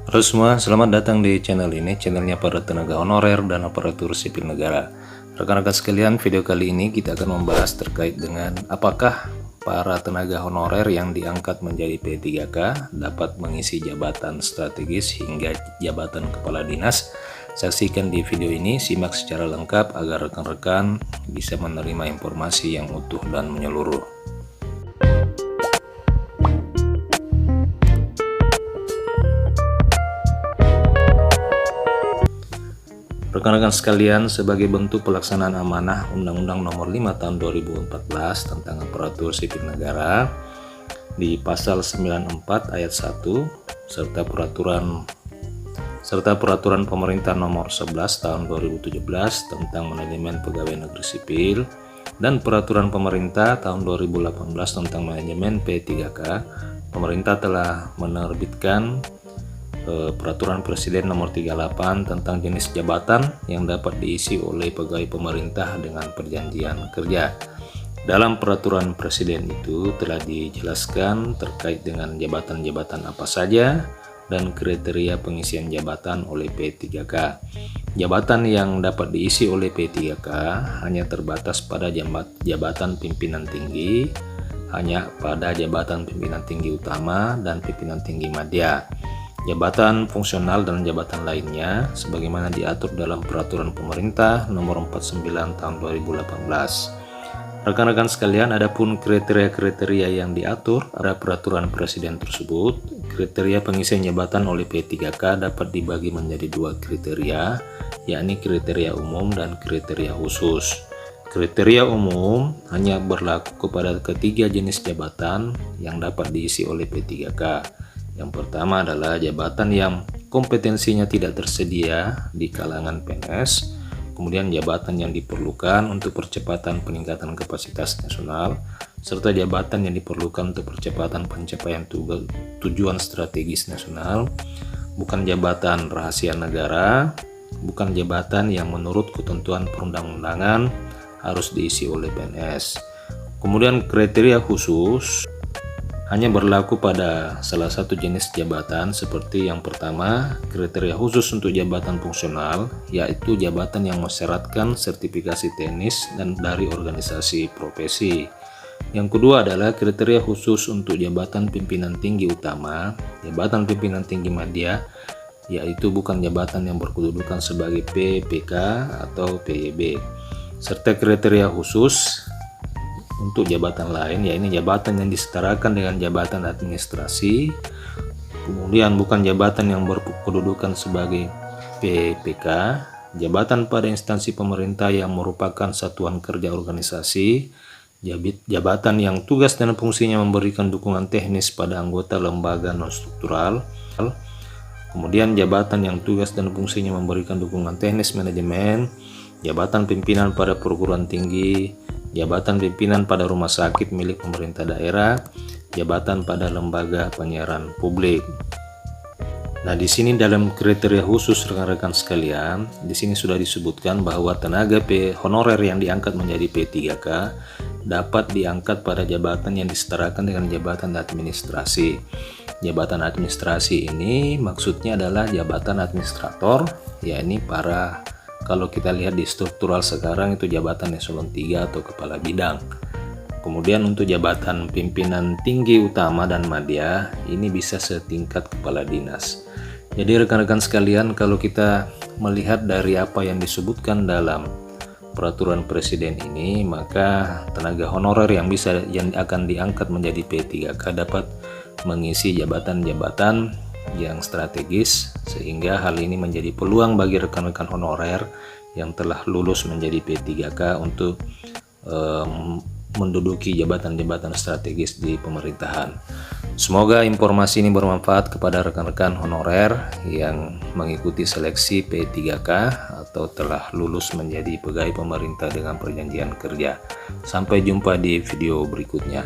Halo semua, selamat datang di channel ini, channelnya para tenaga honorer dan aparatur sipil negara. Rekan-rekan sekalian, video kali ini kita akan membahas terkait dengan apakah para tenaga honorer yang diangkat menjadi P3K dapat mengisi jabatan strategis hingga jabatan kepala dinas. Saksikan di video ini, simak secara lengkap agar rekan-rekan bisa menerima informasi yang utuh dan menyeluruh. Rekan-rekan sekalian, sebagai bentuk pelaksanaan amanah Undang-Undang Nomor 5 Tahun 2014 tentang Aparatur Sipil Negara di Pasal 94 Ayat 1 serta Peraturan Pemerintah Nomor 11 Tahun 2017 tentang Manajemen Pegawai Negeri Sipil dan Peraturan Pemerintah Tahun 2018 tentang Manajemen P3K, pemerintah telah menerbitkan Peraturan Presiden Nomor 38 tentang jenis jabatan yang dapat diisi oleh pegawai pemerintah dengan perjanjian kerja. Dalam Peraturan Presiden itu telah dijelaskan terkait dengan jabatan-jabatan apa saja dan kriteria pengisian jabatan oleh P3K. Jabatan yang dapat diisi oleh P3K hanya terbatas pada jabatan pimpinan tinggi, hanya pada jabatan pimpinan tinggi utama dan pimpinan tinggi madya. Jabatan fungsional dan jabatan lainnya sebagaimana diatur dalam Peraturan Pemerintah Nomor 49 Tahun 2018. Rekan-rekan sekalian, adapun kriteria-kriteria yang diatur pada Peraturan Presiden tersebut, kriteria pengisian jabatan oleh P3K dapat dibagi menjadi dua kriteria, yakni kriteria umum dan kriteria khusus. Kriteria umum hanya berlaku kepada ketiga jenis jabatan yang dapat diisi oleh P3K. Yang pertama adalah jabatan yang kompetensinya tidak tersedia di kalangan PNS, kemudian jabatan yang diperlukan untuk percepatan peningkatan kapasitas nasional, serta jabatan yang diperlukan untuk percepatan pencapaian tujuan strategis nasional, bukan jabatan rahasia negara, bukan jabatan yang menurut ketentuan perundang-undangan harus diisi oleh PNS. Kemudian kriteria khusus hanya berlaku pada salah satu jenis jabatan, seperti yang pertama, kriteria khusus untuk jabatan fungsional, yaitu jabatan yang mensyaratkan sertifikasi teknis dan dari organisasi profesi. Yang kedua adalah kriteria khusus untuk jabatan pimpinan tinggi utama, jabatan pimpinan tinggi madya, yaitu bukan jabatan yang berkedudukan sebagai PPK atau PYB, serta kriteria khusus untuk jabatan lain, yaitu jabatan yang disetarakan dengan jabatan administrasi, kemudian bukan jabatan yang berkedudukan sebagai PPK, jabatan pada instansi pemerintah yang merupakan satuan kerja organisasi, jabatan yang tugas dan fungsinya memberikan dukungan teknis pada anggota lembaga non-struktural, kemudian jabatan yang tugas dan fungsinya memberikan dukungan teknis manajemen, jabatan pimpinan pada perguruan tinggi, jabatan pimpinan pada rumah sakit milik pemerintah daerah, jabatan pada lembaga penyiaran publik. Nah, di sini dalam kriteria khusus rekan-rekan sekalian, di sini sudah disebutkan bahwa tenaga honorer yang diangkat menjadi P3K dapat diangkat pada jabatan yang disetarakan dengan jabatan administrasi. Jabatan administrasi ini maksudnya adalah jabatan administrator, yakni kalau kita lihat di struktural sekarang itu jabatan eselon 3 atau kepala bidang. Kemudian untuk jabatan pimpinan tinggi utama dan madya ini bisa setingkat kepala dinas. Jadi rekan-rekan sekalian, kalau kita melihat dari apa yang disebutkan dalam Peraturan Presiden ini, maka tenaga honorer yang akan diangkat menjadi P3K dapat mengisi jabatan-jabatan yang strategis, sehingga hal ini menjadi peluang bagi rekan-rekan honorer yang telah lulus menjadi P3K untuk menduduki jabatan-jabatan strategis di pemerintahan. Semoga informasi ini bermanfaat kepada rekan-rekan honorer yang mengikuti seleksi P3K atau telah lulus menjadi pegawai pemerintah dengan perjanjian kerja. Sampai jumpa di video berikutnya.